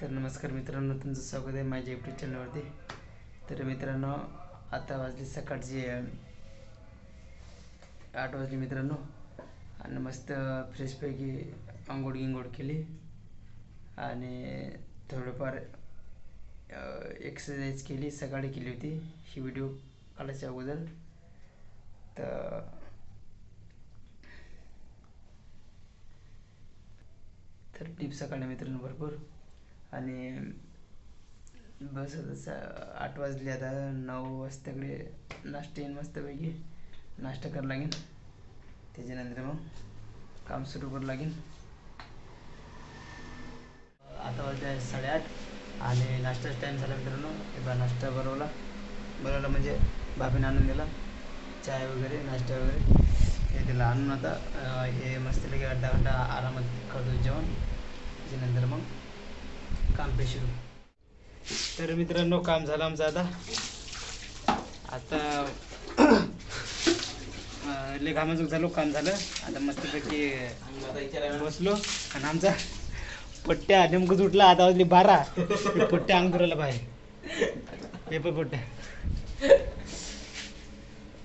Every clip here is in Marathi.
तर नमस्कार मित्रांनो, तुमचं स्वागत आहे माझ्या यूट्यूब चॅनलवरती. तर मित्रांनो, आता वाजली सकाळची 8 वाजले मित्रांनो. आणि मस्त फ्रेशपैकी आंघोळ केली आणि थोडंफार एक्सरसाइज केली. सकाळी केली होती ही व्हिडिओ काढायच्या अगोदर. तर टिप्स सकाळी मित्रांनो भरपूर. आणि बस आता 8 वाजले, आता 9 वाजताकडे नाश्ता येईन. मस्तपैकी नाश्ता करावं लागेल, त्याच्यानंतर मग काम सुरू करावं लागेल. आता वाजले 8:30 आणि नाश्त्याचा टाईम झाला मित्रांनो. एकदा नाश्ता बनवला म्हणजे भाभीने आणून दिला, चाय वगैरे नाश्ता वगैरे हे दिला आणून. आता हे मस्तपैकी अर्धा घंटा आरामात करतो जेवण, त्याच्यानंतर मग काम पे सुरू. तर मित्रांनो, काम झालं आमचं. आता लय घामाचूक झालो, काम झालं. आता मस्तपैकी बसलो आणि आमचा पट्ट्या नेमकं उठला. आता वाजली 12. पट्ट्या अंग धरायला बाहेर पेपर पट्ट्या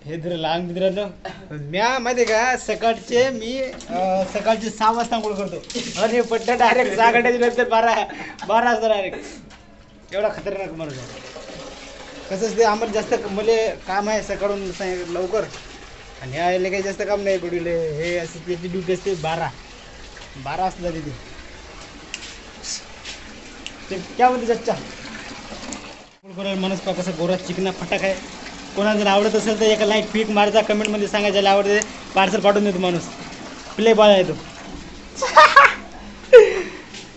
हे धरायला अंग मित्रांनो. म्या माहिती का, सकाळचे 6 वाजता आंघोळ करतो आणि पट्ट्या डायरेक्ट 6 घंट्याची नंतर 12 वाजता डायरेक्ट. एवढा खतरनाक माणूस आहे. कसंच ते आम्हाला जास्त मला काम आहे सकाळून लवकर, आणि यायला काही जास्त काम नाही पडले. हे असं त्याची ड्युटी असते 12 वाजता झाली ते क्या म्हणते चच्चा. कोणाला माणूस पा कसा गोरा चिकना फटाक आहे. कोणाला जर आवडत असेल तर एका लाईक पीक मारजा, कमेंटमध्ये सांगा ज्याला आवडते पार्सल पाठवून देतो माणूस. प्ले बॉय आहे तो.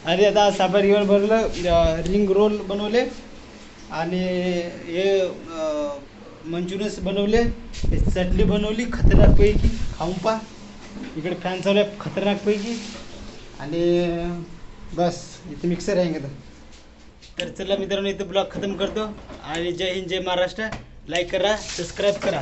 अरे आता साबर घेऊन भरलं, रिंग रोल बनवले आणि हे मंचुरियन्स बनवले, चटणी बनवली खतरनाकपैकी. खाऊन पा, इकडे फॅन चालू आहे खतरनाकपैकी. आणि बस इथे मिक्सर आहे का. तर चला मित्रांनो, इथं ब्लॉग खतम करतो. आणि जय हिंद, जय महाराष्ट्र. लाईक करा, सबस्क्राईब करा.